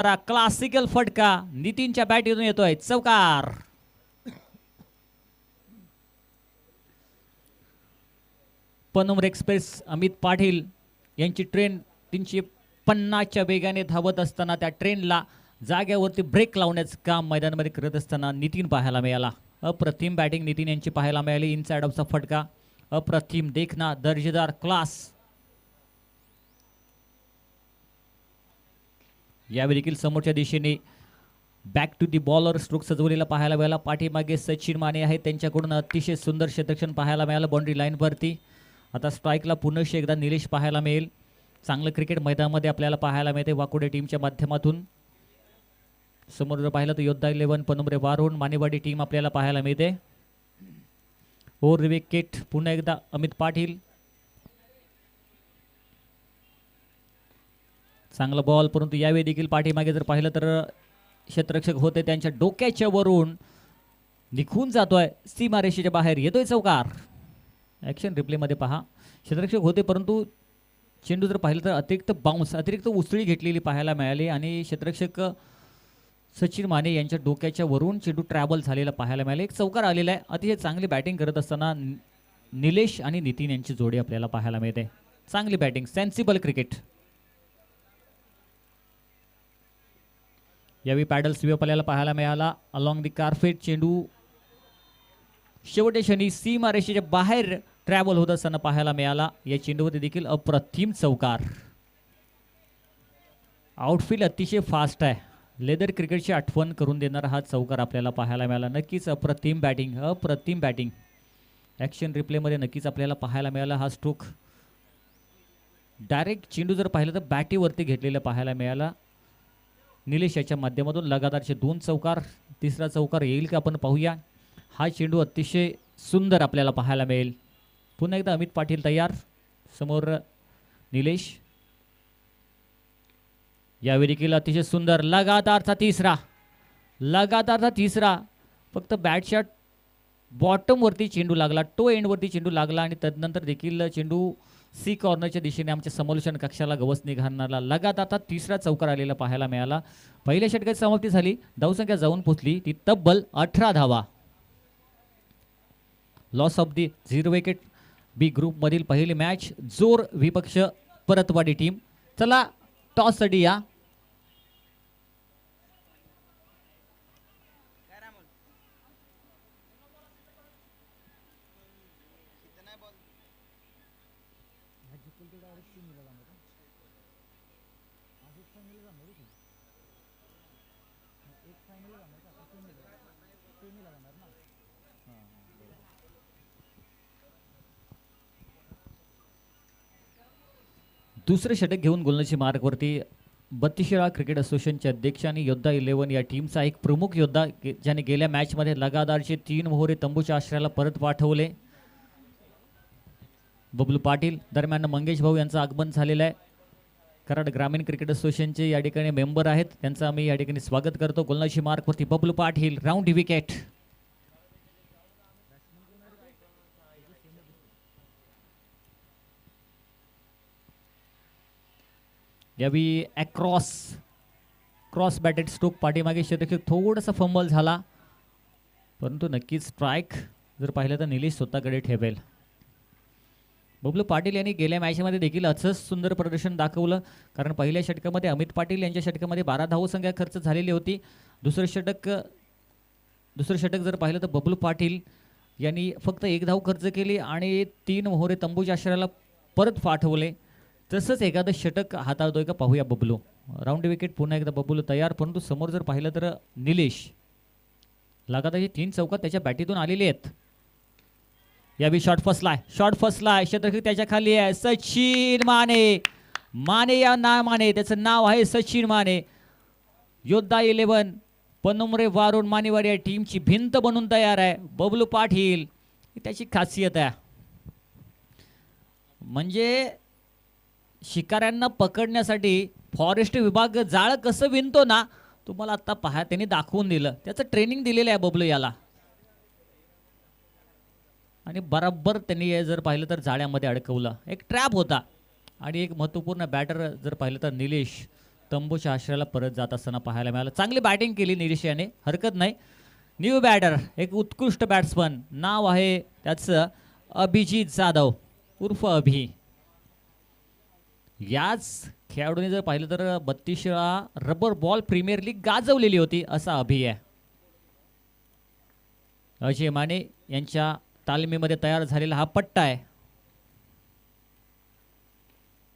Classical फटका नितीनच्या बॅटीतून येतोय, चौकार. पनोमर एक्सप्रेस अमित पाटील यांची ट्रेन 350च्या वेगाने धावत असताना त्या ट्रेनला जाग्यावरती ब्रेक लावण्याचं काम मैदानामध्ये करत असताना नितीन पाहायला मिळाला. अप्रतिम बॅटिंग नितीन यांची पाहायला मिळाली. इनसाइड ऑफचा फटका अप्रतिम, देखना, दर्जेदार, क्लास. यावेळी देखील समोरच्या दिशेने back to the bowler stroke सजवलेला पाहायला मिळाला. पाठीमागे सचिन माने आहेत, त्यांच्याकडून अतिशय सुंदर क्षेत्ररक्षण पाहायला मिळालं बाउंड्री लाईनवरती. आता स्ट्राईकला पुनश्च एकदा निलेश पाहायला मिळेल. चांगलं क्रिकेट मैदानामध्ये आपल्याला पाहायला मिळते वाकोडे टीमच्या माध्यमातून. समोर जर पाहिलं तर योद्धा 11 पनोमरे वारुण मानेवाडी टीम आपल्याला पाहायला मिळते. ओव्हर विकेट पुन्हा एकदा अमित पाटील. चांगला बॉल, परंतु यावेळी देखील पाठीमागे जर पाहिलं तर क्षेत्ररक्षक होते त्यांच्या डोक्याच्या वरून निघून जातोय, सीमारेषेच्या बाहेर येतोय, चौकार. ॲक्शन रिप्लेमध्ये पहा, क्षेत्ररक्षक होते परंतु चेंडू जर पाहिलं तर अतिरिक्त बाउन्स, अतिरिक्त उसळी घेतलेली पाहायला मिळाली आणि क्षेत्ररक्षक सचिन माने यांच्या डोक्याच्या वरून चेंडू ट्रॅव्हल झालेला पाहायला मिळाले. एक चौकार आलेला आहे. अतिशय चांगली बॅटिंग करत असताना निलेश आणि नितीन यांची जोडी आपल्याला पाहायला मिळते. चांगली बॅटिंग, सेन्सिबल क्रिकेट. यावेळी पॅडल स्वीप आपल्याला पाहायला मिळाला. अलॉंग दी कार्पेट चेंडू शेवटच्या क्षणी सीमारेषेच्या बाहेर ट्रॅव्हल होत असताना पाहायला मिळाला. या चेंडूवरती देखील अप्रतिम चौकार. आउटफील्ड अतिशय फास्ट आहे. लेदर क्रिकेटची आठवण करून देणारा हा चौकार आपल्याला पाहायला मिळाला. नक्कीच अप्रतिम बॅटिंग, अप्रतिम बॅटिंग. ॲक्शन रिप्लेमध्ये नक्कीच आपल्याला पाहायला मिळाला हा स्ट्रोक. डायरेक्ट चेंडू जर पाहिलं तर बॅटीवरती घेतलेला पाहायला मिळाला. निलेश याच्या माध्यमातून लगातारचे 2 चौकार. तिसरा चौकार येईल का आपण पाहूया. हा चेंडू अतिशय सुंदर आपल्याला पाहायला मिळेल. पुन्हा एकदा अमित पाटील तयार, समोर निलेश. यावेळी देखील अतिशय सुंदर लगातारचा तिसरा. फक्त बॅटच्या बॉटमवरती चेंडू लागला, टो एंडवरती चेंडू लागला आणि तदनंतर देखील चेंडू सी कॉर्नरच्या दिशेने आमच्या समालोचन कक्षाला गवसणी घालणारा लगातार तिसरा चौकार आलेला पाहायला मिळाला. पहिल्या षटकाची समाप्ती झाली, धावसंख्या जाऊन पोचली ती तब्बल 18 धावा. Loss of the 0 wicket. B ग्रुपमधील पहिली मॅच जोर विपक्ष परतवाडी टीम. चला टॉससाठी या. दुसरे षटक घेऊन गोलंदाजी मार्गवरती 32 क्रिकेट असोसिएशनचे अध्यक्ष आणि योद्धा 11 या टीमचा एक प्रमुख योद्धा ज्याने गेल्या मॅचमध्ये लगातारचे 3 मोहरे तंबूच्या आश्रयाला परत पाठवले, बबलू पाटील. दरम्यान मंगेश भाऊ यांचं आगमन झालेलं आहे. कराड ग्रामीण क्रिकेट असोसिएशनचे या ठिकाणी मेंबर आहेत, त्यांचं आम्ही या ठिकाणी स्वागत करतो. गोलंदाजी मार्गवरती बबलू पाटील, राऊंड विकेट. यावेळी क्रॉस बॅटेड स्ट्रोक. पाठीमागे क्षेत्ररक्षक थोडासा फंबल झाला, परंतु नक्कीच स्ट्राईक जर पाहिलं तर निलेश स्वतःकडे ठेवेल. बबलू पाटील यांनी गेल्या मॅचमध्ये देखील असंच सुंदर प्रदर्शन दाखवलं, कारण पहिल्या षटकामध्ये अमित पाटील यांच्या षटकामध्ये 12 धावसंख्या खर्च झालेली होती. दुसरं षटक जर पाहिलं तर बबलू पाटील यांनी फक्त 1 धाव खर्च केली आणि 3 मोहरे तंबूच्या आश्रयाला परत पाठवले. तसंच एखादं षटक हाताळतोय का पाहूया बबलू. Round wicket. पुन्हा एकदा बबलू तयार, परंतु समोर जर पाहिलं तर निलेश. लगातार 3 चौकार त्याच्या बॅटीतून आलेले आहेत. यावेळी शॉट फसलाय. क्षेत्ररक्षक त्याच्या खाली आहे, सचिन माने या नावाने त्याचं नाव आहे सचिन माने. योद्धा 11 पनोमरे वारुण मानेवाडी या टीमची भिंत बनून तयार आहे. बबलू पाटील त्याची खासियत आहे, म्हणजे शिकाऱ्यांना पकडण्यासाठी फॉरेस्ट विभाग जाळ कसं विणतो ना, तुम्हाला आता पहा त्यांनी दाखवून दिलं. त्याचं ट्रेनिंग दिलेलं आहे बबलू याला. आणि बराबर त्यांनी जर पाहिलं तर जाळ्यामध्ये अडकवलं. एक ट्रॅप होता आणि एक महत्त्वपूर्ण बॅटर जर पाहिलं तर निलेश तंबूच्या आश्रयाला परत जात असताना पाहायला मिळालं. चांगली बॅटिंग केली निरीश याने, हरकत नाही. न्यू बॅटर, एक उत्कृष्ट बॅट्समन, नाव आहे त्याचं अभिजित जाधव उर्फ अभि. याच खेळाडूने जर पाहिलं तर 32 वेळा रबर बॉल प्रीमियर लीग गाजवलेली होती असा अभि आहे. अजय माने यांच्या तालमीमध्ये तयार झालेला हा पट्टा आहे.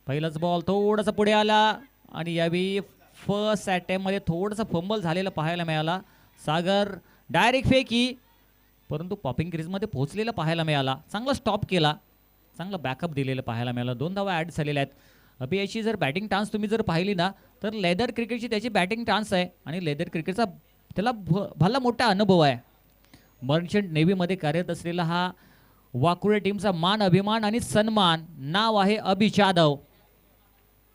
पहिलाच बॉल थोडासा पुढे आला आणि यावेळी फर्स्ट अटेम्प्ट मध्ये थोडासा फंबल झालेला पाहायला मिळाला. सागर डायरेक्ट फेकी, परंतु पॉपिंग क्रीजमध्ये पोहोचलेला पाहायला मिळाला. चांगला स्टॉप केला, चांगला बॅकअप दिलेलं पाहायला मिळालं. 2 धावा ॲड झालेल्या आहेत. अभि याची जर बॅटिंग चान्स तुम्ही जर पाहिली ना तर लेदर क्रिकेटची त्याची बॅटिंग चान्स आहे आणि लेदर क्रिकेटचा त्याला भला मोठा अनुभव आहे. मर्चंट नेव्हीमध्ये कार्यरत असलेला हा वाकुळे टीमचा मान अभिमान आणि सन्मान. नाव आहे अभि जाधव.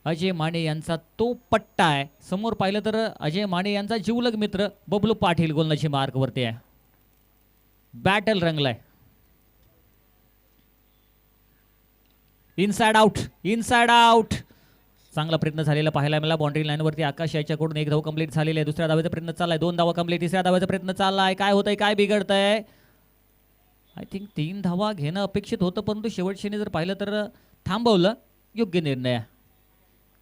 अजय माने यांचा तो पट्टा आहे. समोर पाहिलं तर अजय माने यांचा जीवलग मित्र बबलू पाटील गोलंदाजी मार्कवरती आहे. बॅटल रंगलाय. Inside out, inside out. चांगला प्रयत्न झालेला पाहायला मिळाला. बाउंड्री लाईनवरती आकाश याच्याकडून 1 धाव कंप्लीट झालेली आहे. दुसऱ्या धावेचा प्रयत्न चाललाय. 2 धावा कंप्लीट. तिसऱ्या धावेचा प्रयत्न चाललाय. काय होतंय, काय बिघडतंय? आय थिंक 3 धावा घेणं अपेक्षित होतं, परंतु शेवटच्याने जर पाहिलं तर थांबवलं. योग्य निर्णय.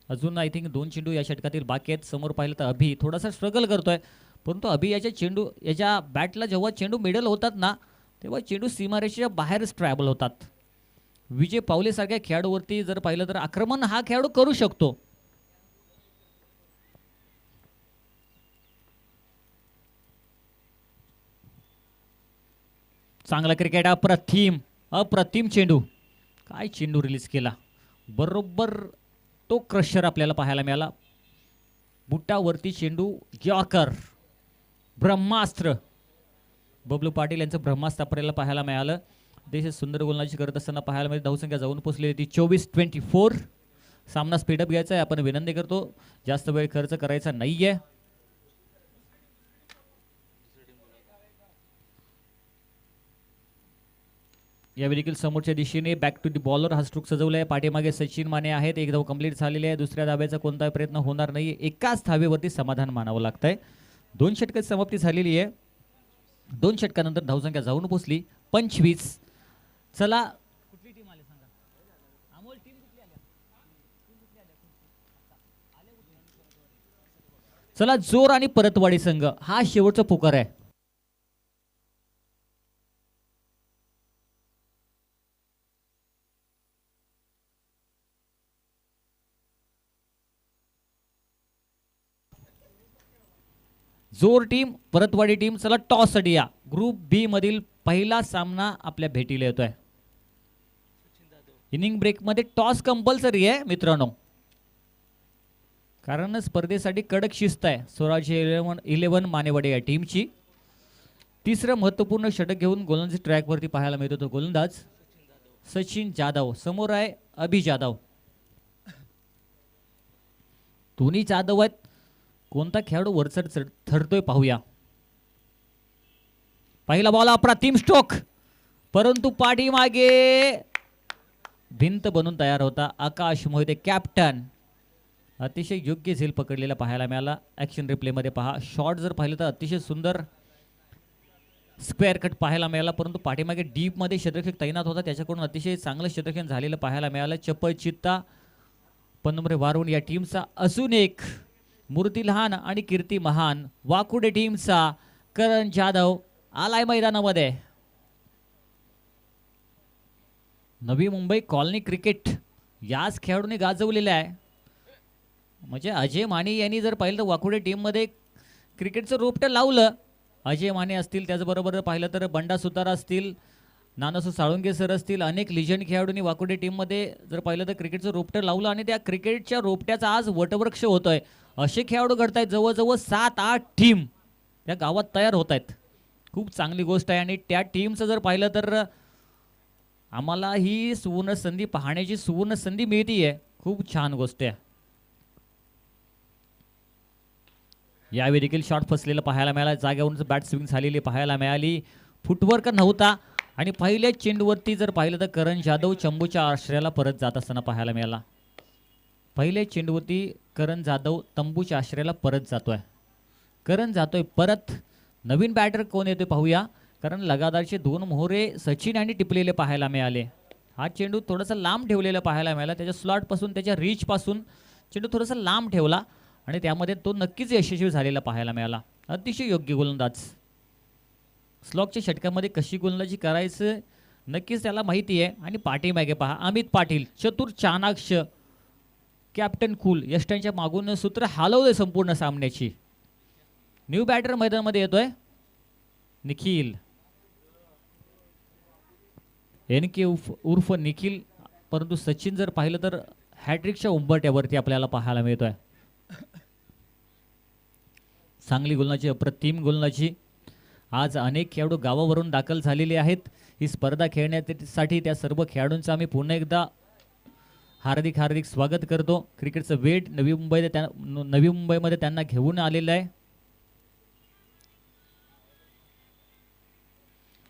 अजून आय थिंक 2 चेंडू या षटकातील बाकी आहेत. समोर पाहिलं तर अभि थोडासा स्ट्रगल करतोय, परंतु अभि याच्या बॅटला जेव्हा चेंडू मिडल होतात ना तेव्हा चेंडू सीमारेषेच्या बाहेरच ट्रॅव्हल होतात. विजय पावले सारख्या खेळाडूवरती जर पाहिलं तर आक्रमण हा खेळाडू करू शकतो. चांगला क्रिकेट, अप्रतिम अप्रतिम चेंडू. काय चेंडू रिलीज केला, बरोबर तो क्रशर आपल्याला पाहायला मिळाला. बुटावरती चेंडू, यॉर्कर, ब्रह्मास्त्र. बबलू पाटील यांचं ब्रह्मास्त्र आपल्याला पाहायला मिळालं. देश सुंदर गोलंदाजी करत असताना पाहायला मिळाली. धावसंख्या जाऊन पोहोचली होती 24-24. सामना स्पीडअप घ्यायचा आहे. आपण विनंती करतो, जास्त वेळ खर्च करायचा नाहीये. यावेळी देखील समोरच्या दिशेने बॅक टू दी बॉलर हा स्ट्रोक सजवला आहे. पाठीमागे सचिन माने आहेत. 1 धाव कंप्लीट झालेली आहे. दुसऱ्या धाब्याचा कोणताही प्रयत्न होणार नाही. एकाच धावेवरती समाधान मानावं लागतंय. 2 षटकाची समाप्ती झालेली आहे. 2 षटकानंतर धावसंख्या जाऊन पोहोचली 25. चला, कुठली टीम आली सांगा? अमोल टीम कुठली आली? चला, जोर आणि परतवाडी संघ हा शेवटचा पुकार आहे. जोर टीम, परतवाडी टीम. चला टॉस साठी या. ग्रुप बी मधील पहिला सामना आपल्या भेटीला येतोय. इनिंग ब्रेक मध्ये टॉस कंपल्सरी आहे मित्रांनो, कारण स्पर्धेसाठी कडक शिस्त आहे. स्वराज्य 11 मानेवाडी या टीमची. तिसरं महत्त्वपूर्ण षटक घेऊन गोलंदाजी ट्रॅकवरती पाहायला मिळतो तो गोलंदाज सचिन जाधव. समोर आहे अभि जाधव. दोन्ही जाधव आहेत. कोणता खेळाडू वरचढ ठरतोय पाहूया. पहिला बॉल, अप्रतिम स्ट्रोक, परंतु पाठीमागे भिंत बनून तयार होता. आकाश मोहिते कॅप्टन अतिशय योग्य झेल पकडलेला पाहायला मिळाला. ॲक्शन रिप्लेमध्ये पहा. शॉट जर पाहिलं तर अतिशय सुंदर स्क्वेअर कट पाहायला मिळाला, परंतु पाठीमागे डीपमध्ये क्षेत्ररक्षक तैनात होता, त्याच्याकडून अतिशय चांगलं क्षेत्ररक्षण झालेलं पाहायला मिळालं. चप्पल चित्ता पन्नमरे वारून या टीमचा अजून एक मूर्ती लहान आणि कीर्ती महान वाकुडे टीमचा करण जाधव आलाय मैदानामध्ये. नवी मुंबई कॉलनी क्रिकेट याच खेळाडूने गाजवलेलं आहे. म्हणजे अजय माने यांनी जर पाहिलं तर वाकुडे टीममध्ये क्रिकेटचं रोपटं लावलं. अजय माने असतील, त्याचबरोबर पाहिलं तर बंडा सुतार असतील, नानासू साळुंगे सर असतील, अनेक लिजंड खेळाडूंनी वाकुडे टीममध्ये जर पाहिलं तर क्रिकेटचं रोपटं लावलं आणि त्या क्रिकेटच्या रोपट्याचा आज वटवृक्ष होतोय. असे खेळाडू घडत आहेत. जवळजवळ 7-8 टीम त्या गावात तयार होत आहेत. खूप चांगली गोष्ट आहे. आणि त्या टीमचं जर पाहिलं तर आम्हाला ही सुवर्ण संधी पाहण्याची सुवर्ण संधी मिळतीये. खूप छान गोष्ट आहे. यावेळी देखील शॉट फसलेलं पाहायला मिळाला. जागेवरून बॅट स्विंग झालेली पाहायला मिळाली. फुटवर्क नव्हता आणि पहिल्या चेंडूवरती जर पाहिलं तर करण जाधव चंबूच्या आश्रयाला परत जात असताना पाहायला मिळाला. पहिले चेंडूवरती करण जाधव तंबूच्या आश्रयाला परत जातोय. करण जातोय परत. नवीन बॅटर कोण येतोय पाहूया, कारण लगातारचे 2 मोहरे सचिन यांनी टिपलेले पाहायला मिळाले. हा चेंडू थोडासा लांब ठेवलेला पाहायला मिळाला. त्याच्या स्लॉटपासून त्याच्या रीचपासून चेंडू थोडासा लांब ठेवला आणि त्यामध्ये तो नक्कीच यशस्वी झालेला पाहायला मिळाला. अतिशय योग्य गोलंदाज. स्लॉकच्या षटकामध्ये कशी गोलंदाजी करायचं नक्कीच त्याला माहिती आहे. आणि पाठीमागे पहा अमित पाटील, चतुर चाणाक्ष, कॅप्टन कूल, यष्टांच्या मागून सूत्र हलवले संपूर्ण सामन्याची. न्यू बॅटर मैदानामध्ये येतोय निखिल, एन के उर्फ निखिल. परंतु सचिन जर पाहिलं तर हॅट्रिकच्या उंबरट्यावरती आपल्याला पाहायला मिळतोय. चांगली गोलंदाजी, अप्रतिम गोलंदाजी. आज अनेक खेळाडू गावावरून दाखल झालेले आहेत ही स्पर्धा खेळण्यासाठी. त्या सर्व खेळाडूंचं आम्ही पुन्हा एकदा हार्दिक हार्दिक स्वागत करतो. क्रिकेटचं वेट नवी मुंबईमध्ये त्यांना घेऊन आलेलं आहे.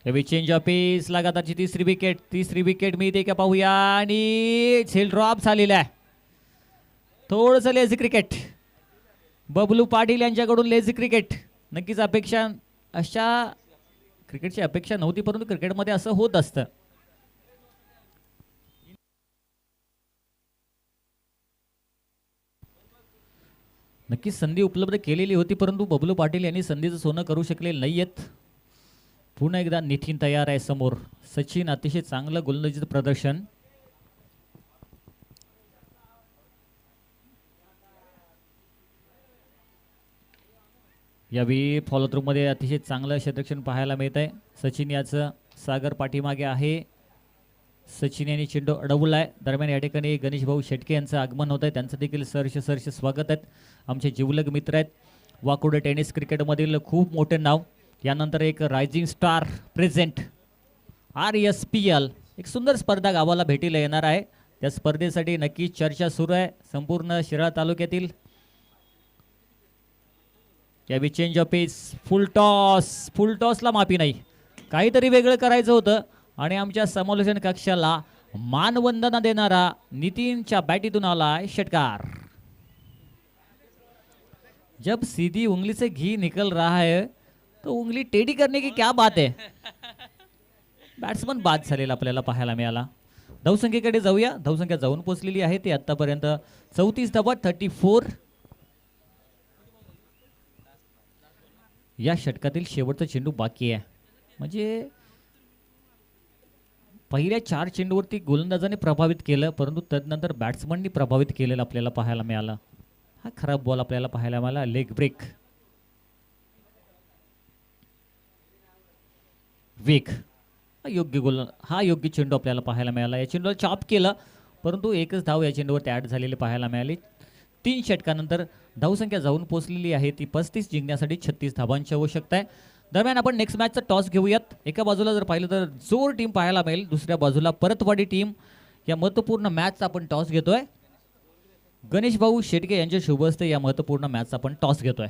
चेंज ऑफ पेस, लगातारची तिसरी विकेट मिळते का पाहूया. आणि झेल ड्रॉप झालेला आहे. थोडंसं लेझी क्रिकेट, बबलू पाटील यांच्याकडून लेझी क्रिकेट. नक्कीच अपेक्षा, अशा क्रिकेटची अपेक्षा नव्हती, परंतु क्रिकेटमध्ये असं होत असतं. नक्कीच संधी उपलब्ध केलेली होती, परंतु बबलू पाटील यांनी संधीचं सोनं करू शकले नाहीयेत. पुन्हा एकदा नितीन तयार आहे समोर. सचिन अतिशय चांगलं गोलंदाजीचं प्रदर्शन. यावेळी फॉलो थ्रू मध्ये अतिशय चांगलं क्षेत्ररक्षण पाहायला मिळत आहे. सचिन याचं सागर पाठीमागे आहे. सचिन यांनी चेंडू अडवलाय. दरम्यान या ठिकाणी गणेश भाऊ शेटके यांचं आगमन होत आहे. त्यांचं देखील सहर्ष स्वागत आहे. आमचे जिवलग मित्र आहेत. वाकोडे टेनिस क्रिकेटमधील खूप मोठे नाव. यानंतर एक रायझिंग स्टार प्रेझेंट RSPL, एक सुंदर स्पर्धा गावाला भेटीला येणार आहे. त्या स्पर्धेसाठी नक्कीच चर्चा सुरू आहे संपूर्ण शिराळा तालुक्यातील. यावेळी चेंज ऑफ पेस, फुल टॉसला माफी नाही. काहीतरी वेगळं करायचं होतं आणि आमच्या समालोचन कक्षाला मानवंदना देणारा नितीनच्या बॅटीतून आलाय षटकार. जब सीधी उंगली से घी निकल रहा है तो उंगली टेढ़ी करने की क्या बात है. बॅट्समन बाद झालेला आपल्याला पाहायला मिळाला. धावसंख्येकडे जाऊया. धावसंख्या जाऊन पोहोचलेली आहे ती आतापर्यंत 34 धावा, 34. या षटकातील शेवटचा चेंडू बाकी आहे. म्हणजे पहिल्या 4 चेंडूवरती गोलंदाजाने प्रभावित केलं, परंतु तदनंतर बॅट्समननी प्रभावित केलेलं आपल्याला पाहायला मिळालं. हा खराब बॉल आपल्याला पाहायला मिळाला. लेग ब्रेक, वेग. हा योग्य चेंडू आपल्याला पाहायला मिळाला. या चेंडूला चॉप केलं, परंतु एकच धाव या चेंडूवरती ॲड झालेले पाहायला मिळाली. 3 षटकानंतर धावसंख्या जाऊन पोहोचलेली आहे ती 35. जिंकण्यासाठी 36 धावांची आवश्यकता आहे. दरम्यान आपण नेक्स्ट मॅचचा टॉस घेऊयात. एका बाजूला जर पाहिलं तर जोर टीम पाहायला मिळेल, दुसऱ्या बाजूला परतवाडी टीम. या महत्त्वपूर्ण मॅचचा आपण टॉस घेतोय. गणेश भाऊ शेटके यांच्या शुभ हस्ते या महत्त्वपूर्ण मॅचचा आपण टॉस घेतोय.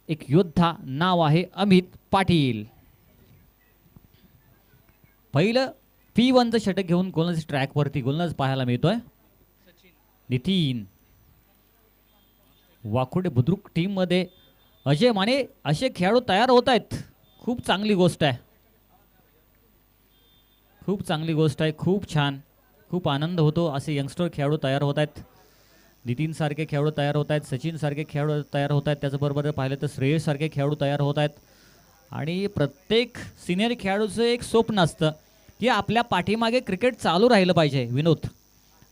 एक योद्धा, नाव आहे अमित पाटील. पहिलं P1चं षटक घेऊन गोलंदाज ट्रॅकवरती गोलंदाज पाहायला मिळतोय नितीन. वाकोडे बुद्रुक टीम मध्ये अजय माने असे खेळाडू तयार होत आहेत. खूप चांगली गोष्ट आहे, खूप चांगली गोष्ट आहे. खूप छान, खूप आनंद होतो. असे यंगस्टर खेळाडू तयार होत आहेत. नितीन सारखे खेळाडू तयार होत आहेत, सचिन सारखे खेळाडू तयार होत आहेत. त्याचबरोबर पाहिलं तर श्रेयस सारखे खेळाडू तयार होत आहेत. आणि प्रत्येक सिनियर खेळाडूचं एक स्वप्न असतं की आपल्या पाठीमागे क्रिकेट चालू राहिलं पाहिजे विनोद,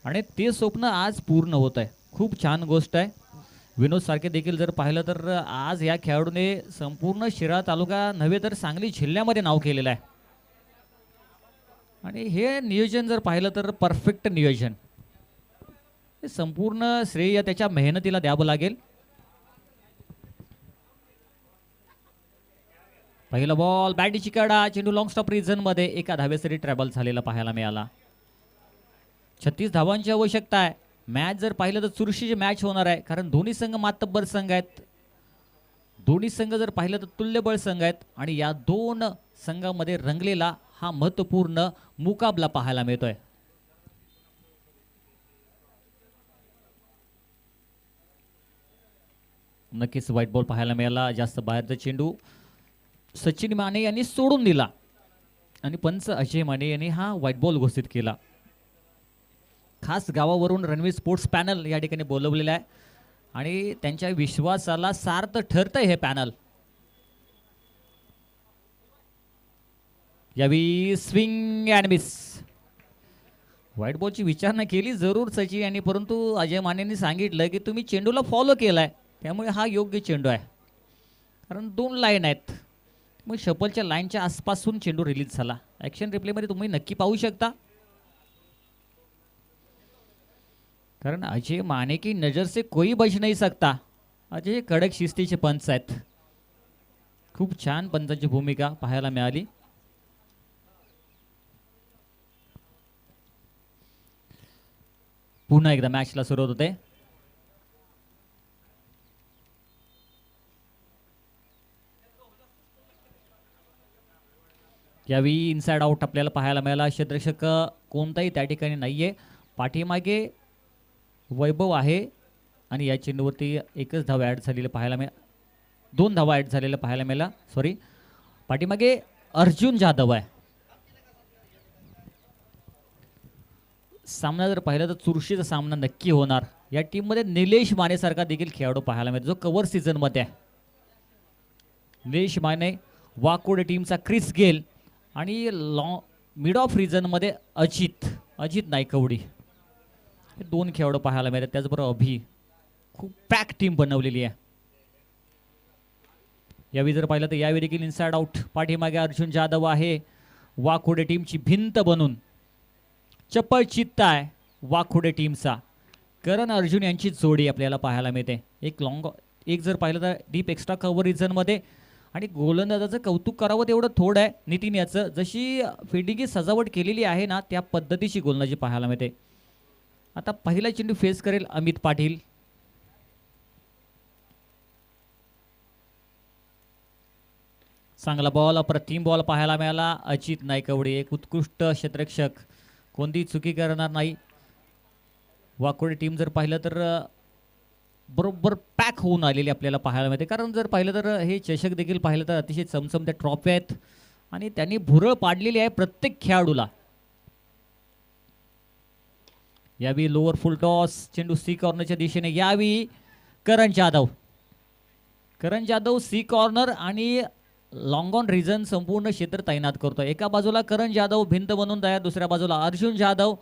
आणि ते स्वप्न आज पूर्ण होत आहे. खूप छान गोष्ट आहे. विनोद सारखे देखील जर पाहिलं तर आज या खेळाडूने संपूर्ण शिराळा तालुका नव्हे तर सांगली जिल्ह्यामध्ये नाव केलेलं आहे. आणि हे नियोजन जर पाहिलं तर परफेक्ट नियोजन. हे संपूर्ण श्रेय त्याच्या मेहनतीला द्यावं लागेल. पहिला बॉल बॅटीची कडा, चेंडू लॉंग स्टॉप रिजन मध्ये एका धावेसरी ट्रॅव्हल झालेला पाहायला मिळाला. 36 धावांची आवश्यकता आहे. मॅच जर पाहिलं तर चुरशीची मॅच होणार आहे, कारण दोन्ही संघ मातब्बर संघ आहेत. दोन्ही संघ जर पाहिलं तर तुल्यबळ संघ आहेत. आणि या दोन संघामध्ये रंगलेला हा महत्त्वपूर्ण मुकाबला पाहायला मिळतोय. नक्कीच व्हाईट बॉल पाहायला मिळाला. जास्त बाहेरचा चेंडू सचिन माने यांनी सोडून दिला आणि पंच अजय माने यांनी हा व्हाईट बॉल घोषित केला. खास गावावरून रणवीर स्पोर्ट्स पॅनल या ठिकाणी बोलवलेलं आहे आणि त्यांच्या विश्वासाला सार्थ ठरतंय हे पॅनल. यावी स्विंग अँड मिस. व्हाईट बॉलची विचारणा केली जरूर सचिन यांनी, परंतु अजय मानेंनी सांगितलं की तुम्ही चेंडूला फॉलो केलाय त्यामुळे हा योग्य चेंडू आहे. कारण 2 लाईन आहेत, मग शपलच्या लाईनच्या आसपासून चेंडू रिलीज झाला. ॲक्शन रिप्लेमध्ये तुम्ही नक्की पाहू शकता. कारण अजय माने की नजर से कोई बच नहीं सकता. अजय कडक शिस्तीचे पंच आहेत. खूप छान पंचांची भूमिका पाहायला मिळाली. पुन्हा एकदा मॅचला सुरुवात होते. यावेळी इनसाइड आउट आपल्याला पाहायला मिळाला. क्षेत्ररक्षक कोणताही त्या ठिकाणी नाहीये. पाठीमागे वैभव आहे आणि या चेंडूवरती एकच धाव ॲड झालेलं पाहायला 2 धावा ॲड झालेलं पाहायला मिळाला. सॉरी, पाठीमागे अर्जुन जाधव आहे. सामना जर पाहिला तर चुरशीचा सामना नक्की होणार. या टीममध्ये निलेश माने सारखा देखील खेळाडू पाहायला मिळतो जो कव्हर सीझन मध्ये आहे. निलेश माने, वाकोडे टीमचा क्रिस गेल आणि मिड ऑफ रिजन मध्ये अजित नायकवडी, हे 2 खेळाडू पाहायला मिळतात. त्याचबरोबर अभि. खूप पॅक टीम बनवलेली आहे. यावेळी जर पाहिलं तर यावेळी देखील इनसाइड आउट. पाठीमागे अर्जुन जाधव आहे. वाकोडे टीमची भिंत बनून चप्पल चित्त आहे वाकोडे टीमचा. करण अर्जुन यांची जोडी आपल्याला पाहायला मिळते. एक जर पाहिलं तर डीप एक्स्ट्रा कव्हर रिजन मध्ये. आणि गोलंदाजाचं कौतुक करावं तेवढं थोडं आहे नितीन याचं. जशी फिल्डिंगची सजावट केलेली आहे ना त्या पद्धतीची गोलंदाजी पाहायला मिळते. आता पहिला चेंडू फेस करेल अमित पाटील. चांगला बॉल, अप्रतिम बॉल पाहायला मिळाला. अजित नायकवडे एक उत्कृष्ट क्षेत्ररक्षक, कोणती चुकी करणार नाही. वाकोडे टीम जर पाहिलं तर बरोबर पॅक होऊन आलेली आपल्याला पाहायला मिळते. कारण जर पाहिलं तर हे चषक देखील पाहिलं तर अतिशय चमचमत्या ट्रॉफी आहेत आणि त्यांनी भुरळ पाडलेली आहे प्रत्येक खेळाडूला. यावी लोअर फुल टॉस, चेंडू सी कॉर्नरच्या दिशेने. यावी करण जाधव सी कॉर्नर आणि लॉंग ऑन रिजन संपूर्ण क्षेत्र तैनात करतो. एका बाजूला करण जाधव भिंत बनवून तयार, दुसऱ्या बाजूला अर्जुन जाधव.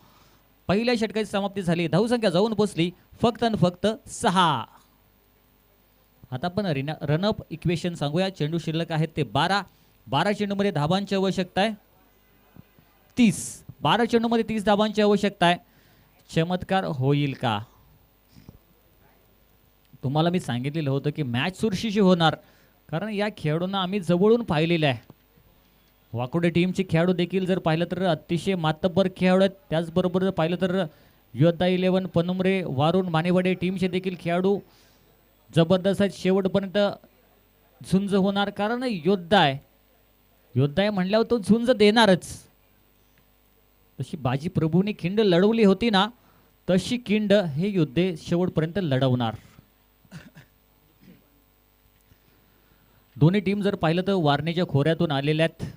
पहिल्या षटकाची समाप्ती झाली. धावसंख्या जाऊन पोचली फक्त आणि फक्त 6. आता आपण रनअप इक्वेशन सांगूया. चेंडू शिल्लक आहेत ते 12 चेंडूमध्ये धावांची आवश्यकता आहे 30. 12 चेंडूमध्ये 30 धावांची आवश्यकता आहे. चमत्कार होईल का? तुम्हाला मी सांगितलेलं होतं की मॅच चुरशीची होणार, कारण या खेळाडूंना आम्ही जवळून पाहिलेलं आहे. वाकोडे टीमचे खेळाडू देखील जर पाहिलं तर अतिशय मातब्बर खेळाडू आहेत. त्याचबरोबर जर पाहिलं तर योद्धा 11 पनुमरे वारुण मानेवडे टीमचे देखील खेळाडू जबरदस्त आहेत. शेवटपर्यंत झुंज होणार, कारण योद्धा आहे. योद्धा आहे म्हणल्यावर तो झुंज देणारच. तशी बाजी प्रभूने खिंड लढवली होती ना, तशी खिंड हे योद्धे शेवटपर्यंत लढवणार. दोन्ही टीम जर पाहिलं तर वारणेच्या खोऱ्यातून आलेल्या आहेत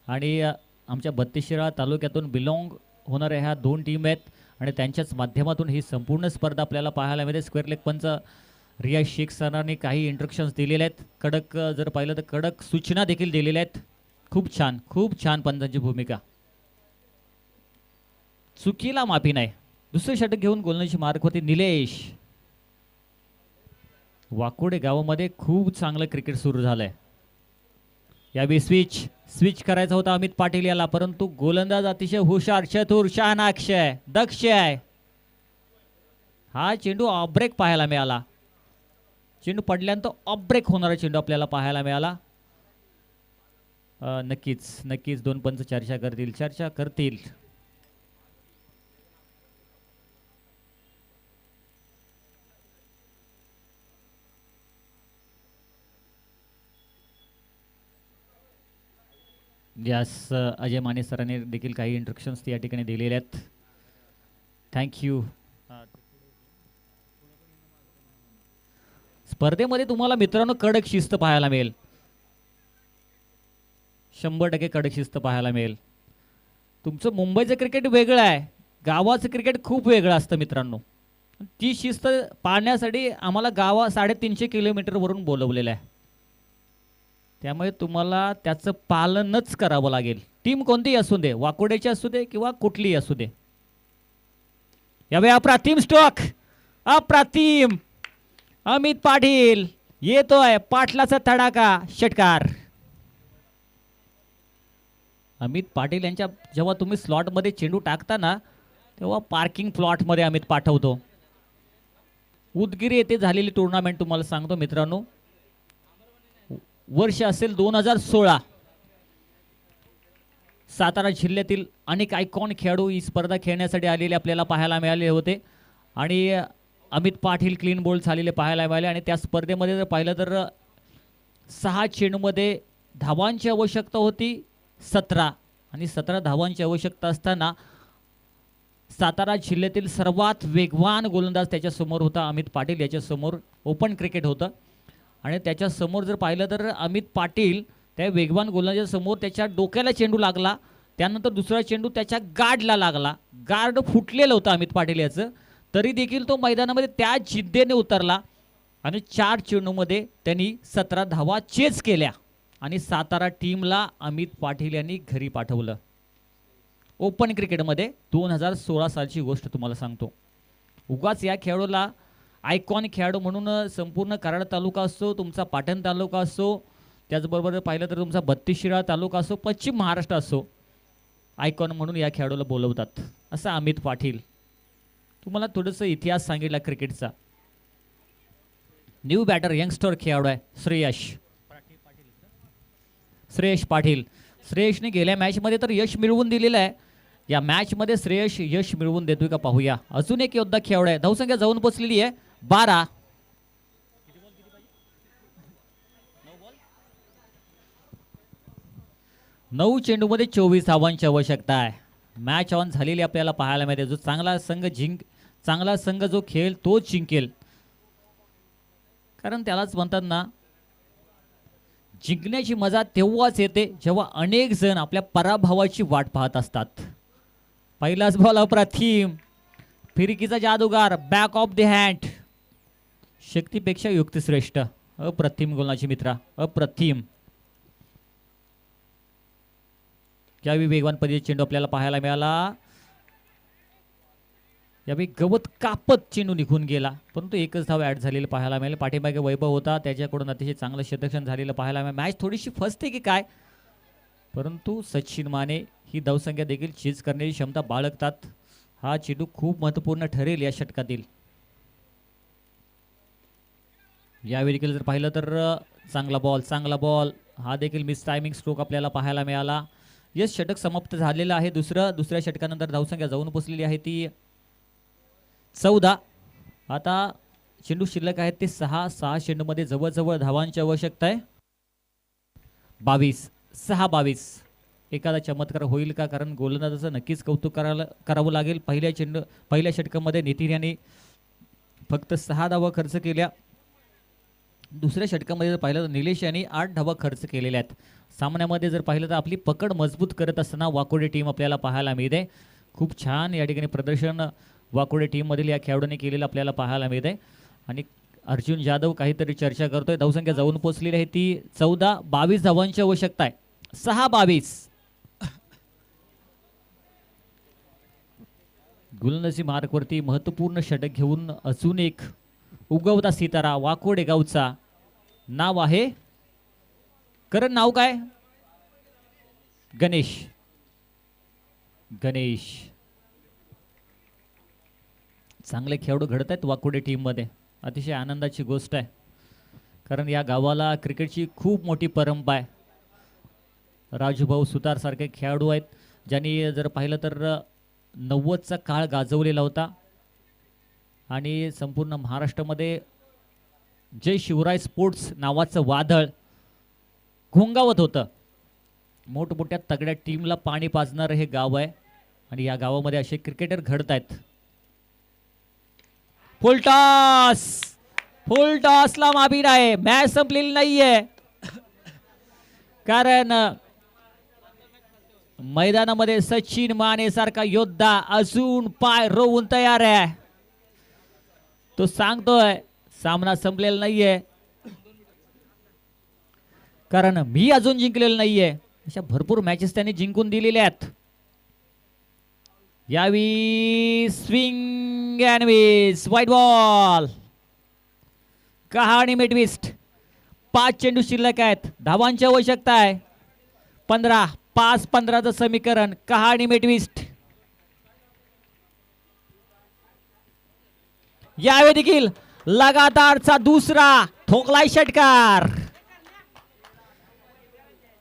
आणि आमच्या बत्तीसशिराळा तालुक्यातून बिलॉंग होणाऱ्या ह्या दोन टीम आहेत आणि त्यांच्याच माध्यमातून ही संपूर्ण स्पर्धा आपल्याला पाहायला मिळते. स्क्वेअर लेग पंच रियाज शेख सरांनी काही इंस्ट्रक्शन्स दिलेले आहेत. कडक जर पाहिलं तर कडक सूचना देखील दिलेल्या आहेत. खूप छान पंचांची भूमिका. चुकीला माफी नाही. दुसरे षटक घेऊन गोलंदाजी मार्क होते निलेश. वाकोडे गावामध्ये खूप चांगलं क्रिकेट सुरू झालंय. यावेळी स्विच करायचा होता अमित पाटील याला, परंतु गोलंदाज अतिशय हुशार, चतुर, शहाणाक्ष आहे, दक्ष आहे. हा चेंडू ऑफ ब्रेक पाहायला मिळाला. चेंडू पडल्यानंतर ऑफ ब्रेक होणारा चेंडू आपल्याला पाहायला मिळाला. नक्कीच दोन पंच चर्चा करतील. यास अजय माने सरांनी देखील काही इंस्ट्रक्शन्स या ठिकाणी दिलेले आहेत. थँक्यू. स्पर्धेमध्ये तुम्हाला मित्रांनो कडक शिस्त पाहायला मिळेल. 100% कडक शिस्त पाहायला मिळेल. तुमचं मुंबईचं क्रिकेट वेगळं आहे, गावाचं क्रिकेट खूप वेगळं असतं मित्रांनो. ती शिस्त पाळण्यासाठी आम्हाला 350 किलोमीटरवरून बोलवलेलं आहे. त्यामुळे तुम्हाला त्याचं पालनच करावं लागेल. टीम कोणतीही असू दे, वाकोड्याची असू दे किंवा कुठलीही असू दे. यावेळी अप्रतिम स्ट्रोक, अप्रतिम. अमित पाटील येतोय, पाटलाचा तडाखा, षटकार. अमित पाटील यांच्या जेव्हा तुम्ही स्लॉटमध्ये चेंडू टाकता ना, तेव्हा पार्किंग प्लॉटमध्ये अमित पाठवतो. उदगीर येथे झालेली टुर्नामेंट तुम्हाला सांगतो मित्रांनो, वर्ष असेल 2016. सातारा जिल्ह्यातील अनेक आयकॉन खेळाडू ही स्पर्धा खेळण्यासाठी आलेले आपल्याला पाहायला मिळाले होते आणि अमित पाटील क्लीन बोल्ड झालेले पाहायला मिळाले. आणि त्या स्पर्धेमध्ये जर पाहिलं तर 6 चेंडूमध्ये धावांची आवश्यकता होती 17 आणि 17 धावांची आवश्यकता असताना सातारा जिल्ह्यातील सर्वात वेगवान गोलंदाज त्याच्यासमोर होता अमित पाटील. याच्यासमोर ओपन क्रिकेट होतं आणि त्याच्यासमोर जर पाहिलं तर अमित पाटील त्या वेगवान गोलंदाजासमोर त्याच्या डोक्याला चेंडू लागला. त्यानंतर दुसरा चेंडू त्याच्या गार्डला लागला. गार्ड फुटलेलं होतं अमित पाटील याचं, तरी देखील तो मैदानामध्ये त्या जिद्दीने उतरला आणि 4 चेंडूमध्ये त्यांनी 17 धावा चेस केल्या आणि सातारा टीमला अमित पाटील यांनी घरी पाठवलं. ओपन क्रिकेटमध्ये 2016 सालची गोष्ट तुम्हाला सांगतो. उगाच या खेळाडूला आयकॉन खेळाडू म्हणून संपूर्ण कराड तालुका असो, तुमचा पाटण तालुका असो, त्याचबरोबर पाहिलं तर तुमचा बत्तीसशिराळा तालुका असो, पश्चिम महाराष्ट्र असो, आयकॉन म्हणून या खेळाडूला बोलवतात. असं अमित पाटील. तुम्हाला थोडंसं इतिहास सांगितला क्रिकेटचा. न्यू बॅटर यंगस्टर खेळाडू आहे श्रेयश पाटील. श्रेयशने गेल्या मॅचमध्ये तर यश मिळवून दिलेलं आहे. या मॅचमध्ये श्रेयश यश मिळवून देतोय का पाहूया. अजून एक योद्धा खेळाडू आहे. धावसंख्या जाऊन पोचलेली आहे 12. 9 चेंडूमध्ये 24 धावांची आवश्यकता आहे. मॅच ऑन झालेली आपल्याला पाहायला मिळते. जो चांगला संघ जो खेळ तोच जिंकेल, कारण त्यालाच म्हणतात ना, जिंकण्याची मजा तेव्हाच येते जेव्हा अनेक जण आपल्या पराभवाची वाट पाहत असतात. पहिलाच बॉल अप्रतिम, फिरकीचा जादूगार, बॅक ऑफ द हँड, शक्तीपेक्षा युक्ती श्रेष्ठ. अप्रतिम गोलंदाजी मित्रा, अप्रतिम. यावेळी वेगवान पद्धतीने चेंडू आपल्याला पाहायला मिळाला. यावेळी गवत कापत चेंडू निघून गेला, परंतु एकच धाव ऍड झालेली पाहायला मिळाली. पाठीमागे वैभव होता, त्याच्याकडून अतिशय चांगलं शतकक्षण झालेलं पाहायला मिळालं. मॅच थोडीशी फसते की काय, परंतु सचिन माने ही धावसंख्या देखील चेज करण्याची क्षमता बाळगतात. हा चेंडू खूप महत्त्वपूर्ण ठरेल या षटकातील. यावेळी देखील जर पाहिलं तर चांगला बॉल हा देखील मिस टायमिंग स्ट्रोक आपल्याला पाहायला मिळाला. यस, षटक समाप्त झालेलं आहे. दुसऱ्या षटकानंतर धावसंख्या जाऊन पोचलेली आहे ती 14. आता चेंडू शिल्लक आहेत ते 6 चेंडूमध्ये जवळजवळ धावांची आवश्यकता आहे 22. 6-22. एखादा चमत्कार होईल का? कारण गोलंदाजाचं नक्कीच कौतुक करावं लागेल. पहिल्या षटकामध्ये नितीन यांनी फक्त 6 धावा खर्च केल्या. दुसऱ्या षटकामध्ये जर पाहिलं तर निलेश यांनी 8 धावा खर्च केलेल्या आहेत. सामन्यामध्ये जर पाहिलं तर आपली पकड मजबूत करत असताना वाकोडे टीम आपल्याला पाहायला मिळते. खूप छान या ठिकाणी प्रदर्शन वाकोडे टीममधील या खेळाडूंनी केलेलं आपल्याला पाहायला मिळते. आणि अर्जुन जाधव काहीतरी चर्चा करतोय. धावसंख्या जाऊन पोहोचलेली आहे ती 14-22 धावांची आवश्यकता आहे. 6-22. गोलंदाजी मार्कवरती महत्त्वपूर्ण षटक घेऊन अजून एक उगवता सितारा वाकोडे गावचा. नाव आहे करण. नाव काय? गणेश. गणेश. चांगले खेळाडू घडत आहेत वाकोडे टीममध्ये. अतिशय आनंदाची गोष्ट आहे कारण या गावाला क्रिकेटची खूप मोठी परंपरा आहे. राजूभाऊ सुतार सारखे खेळाडू आहेत ज्यांनी जर पाहिलं तर 90चा काळ गाजवलेला होता आणि संपूर्ण महाराष्ट्रामध्ये जय शिवराय स्पोर्ट्स नावाचं वादळ घोंगावत होतं. मोठमोठ्या तगड्या टीमला पाणी पाजणारं हे गाव आहे आणि या गावामध्ये असे क्रिकेटर घडत आहेत. फुल टॉस. फुल टॉसला माबी आहे. मॅच संपलेली नाहीये कारण मैदानामध्ये सचिन माने सारखा योद्धा अजून पाय रोवून तयार आहे. तो सांगतोय सामना संपलेला नाहीये कारण मी अजून जिंकलेलं नाहीये. अशा भरपूर मॅचेस त्यांनी जिंकून दिलेल्या आहेत. यावी swing and miss. White ball. कहाणी में ट्विस्ट. 5 चेंडू शिल्लक आहेत. धावांची आवश्यकता आहे 15. 5-15चं समीकरण. कहाणी में ट्विस्ट. यावे देखील लगातारचा दुसरा ठोकलाय षटकार.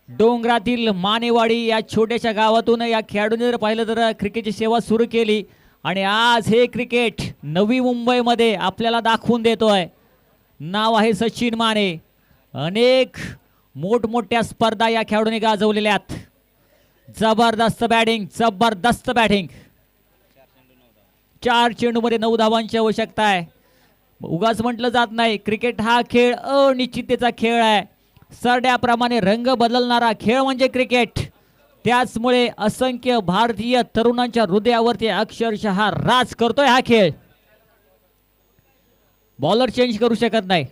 डोंगरातील मानेवाडी या छोट्याशा गावातून या खेळाडूने जर पाहिलं तर क्रिकेटची सेवा सुरू केली आणि आज हे क्रिकेट नवी मुंबईमध्ये आपल्याला दाखवून देतोय. नाव आहे सचिन माने. अनेक मोठमोठ्या स्पर्धा या खेळाडूने गाजवलेल्या आहेत. जबरदस्त बॅटिंग. जबरदस्त बॅटिंग. 4 चेंडूमध्ये 9 धावांची आवश्यकता आहे. उगाच म्हटलं जात नाही क्रिकेट हा खेळ अनिश्चिततेचा खेळ आहे. सरड्याप्रमाणे रंग बदलणारा खेळ म्हणजे क्रिकेट. त्याचमुळे असंख्य भारतीय तरुणांच्या हृदयावरती अक्षरशः राज करतोय हा खेळ. बॉलर चेंज करू शकत नाही.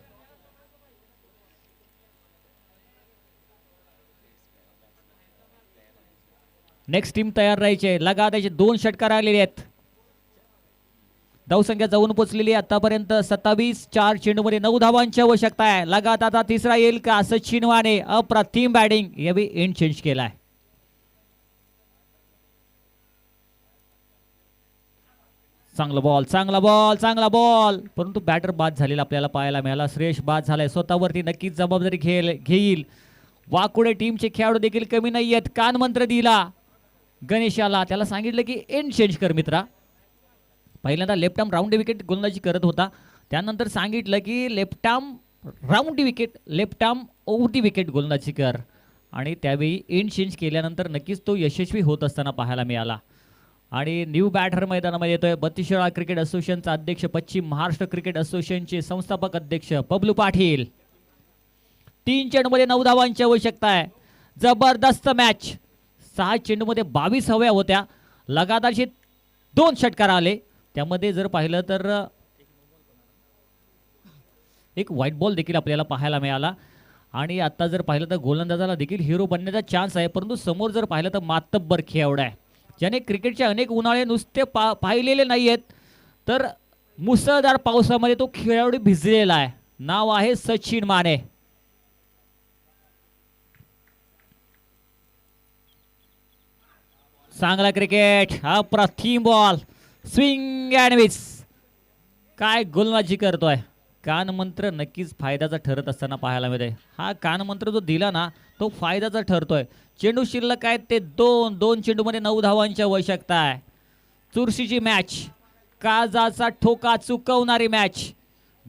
नेक्स्ट टीम तयार राहायची. लगातारचे 2 षटकार आलेले आहेत. धावसंख्या जाऊन पोचलेली आतापर्यंत 27. 4 चेंडूमध्ये 9 धावांची आवश्यकता आहे. लगातार तिसरा येईल का? सचिन माने अप्रतिम बॅटिंग. यावेळी एंड चेंज केलाय. चांगला बॉल. चांगला बॉल. चांगला बॉल. परंतु बॅटर बाद झालेला आपल्याला पाहायला मिळाला. श्रेयश बाद झालाय. स्वतःवरती नक्कीच जबाबदारी घेईल. वाकोडे टीमचे खेळाडू देखील कमी नाही आहेत. कान मंत्र दिला गणेशाला. त्याला सांगितलं की एंड चेंज कर मित्रा. पहिल्यांदा लेफ्ट आर्म राऊंड विकेट गोलंदाजी करत होता. त्यानंतर सांगितलं की left arm round wicket, left arm over दी विकेट गोलंदाजी कर. आणि त्यावेळी एंड चेंज केल्यानंतर नक्कीच तो यशस्वी होत असताना पाहायला मिळाला. आणि न्यू बॅटर मैदानामध्ये येतोय 32 वेळा क्रिकेट असोसिएशनचा अध्यक्ष, पश्चिम महाराष्ट्र क्रिकेट असोसिएशनचे संस्थापक अध्यक्ष बबलू पाटील. 3 चेंडूमध्ये 9 धावांची आवश्यकता आहे. जबरदस्त मॅच. 6 चेंडूमध्ये 22 हव्या होत्या. लगातारचे 2 षटकार आले. त्यामध्ये जर पाहिलं तर एक व्हाईट बॉल देखील आपल्याला पाहायला मिळाला. आणि आता जर पाहिलं तर गोलंदाजाला देखील हिरो बनण्याचा चान्स आहे. परंतु समोर जर पाहिलं तर मातब्बर खेळाडू आहे ज्याने क्रिकेटचे अनेक उन्हाळे नुसते पाहिलेले नाही आहेत तर मुसळधार पावसामध्ये तो खेळाडू भिजलेला आहे. नाव आहे सचिन माने. चांगला क्रिकेट. हा प्रथम बॉल. Swing and miss. काय गोलंदाजी करतोय. कानमंत्र नक्कीच फायद्याचा ठरत असताना पाहायला मिळते. हा कानमंत्र जो दिला ना तो फायद्याचा ठरतोय. चेंडू शिल्लक आहेत ते 2 चेंडूमध्ये 9 धावांची आवश्यकता आहे. चुरशीची मॅच. काजाचा ठोका चुकवणारी मॅच.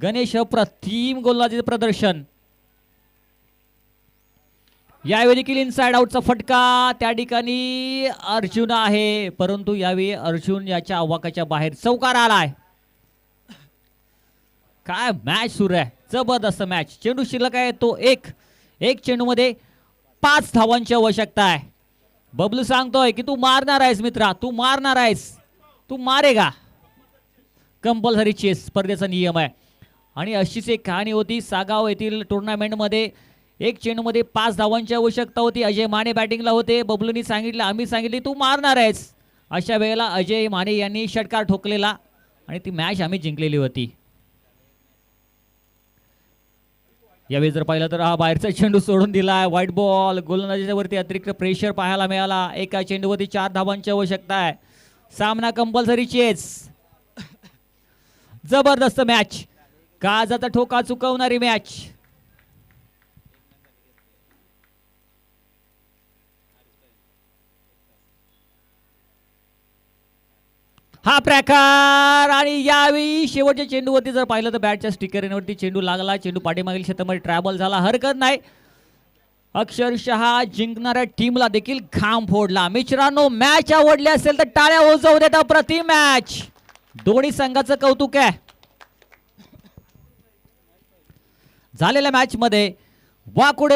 गणेश अप्रतिम गोलंदाजीचे प्रदर्शन. यावेळी देखील इनसाइड आउटचा फटका त्या ठिकाणी अर्जुन आहे, परंतु यावेळी अर्जुन याच्या आवाकाच्या बाहेर चौकार आलाय. काय मॅच सुरू आहे, जबरदस्त मॅच. चेंडू शिल्लक आहे तो एक चेंडू मध्ये 5 धावांची आवश्यकता आहे. बबलू सांगतोय की तू मारणार आहेस मित्रा, तू मारणार आहेस, तू मारेगा. कंपल्सरी चेस स्पर्धेचा नियम आहे. आणि अशीच एक कहाणी होती सागाव येथील टुर्नामेंटमध्ये. एक चेंडूमध्ये 5 धावांची आवश्यकता होती. अजय माने बॅटिंगला होते. बबलूनी सांगितलं, आम्ही सांगितले तू मारणार आहेस. अशा वेळेला अजय माने यांनी षटकार ठोकलेला आणि ती मॅच आम्ही जिंकलेली होती. यावेळी जर पाहिलं तर हा बाहेरचा चेंडू सोडून दिलाय. White ball. गोलंदाजीच्या वरती अतिरिक्त प्रेशर पाहायला मिळाला. एका चेंडूवरती 4 धावांची आवश्यकता आहे. सामना कंपल्सरी चेस. जबरदस्त मॅच, काजाचा ठोका चुकवणारी मॅच. हा प्रकार. आणि यावेळी शेवटच्या चेंडूवरती जर पाहिलं तर बॅटच्या स्टिकरवरती चेंडू लागला. चेंडू पाठीमागील क्षेत्रामध्ये ट्रॅव्हल झाला, हरकत नाही. अक्षरशः जिंकणाऱ्या टीमला देखील घाम फोडला. मित्रांनो, मॅच आवडली असेल तर टाळ्या वाजवू देत. अप्रतिम मॅच, दोन्ही संघाचं कौतुक आहे. झालेल्या मॅच मध्ये वाकुडे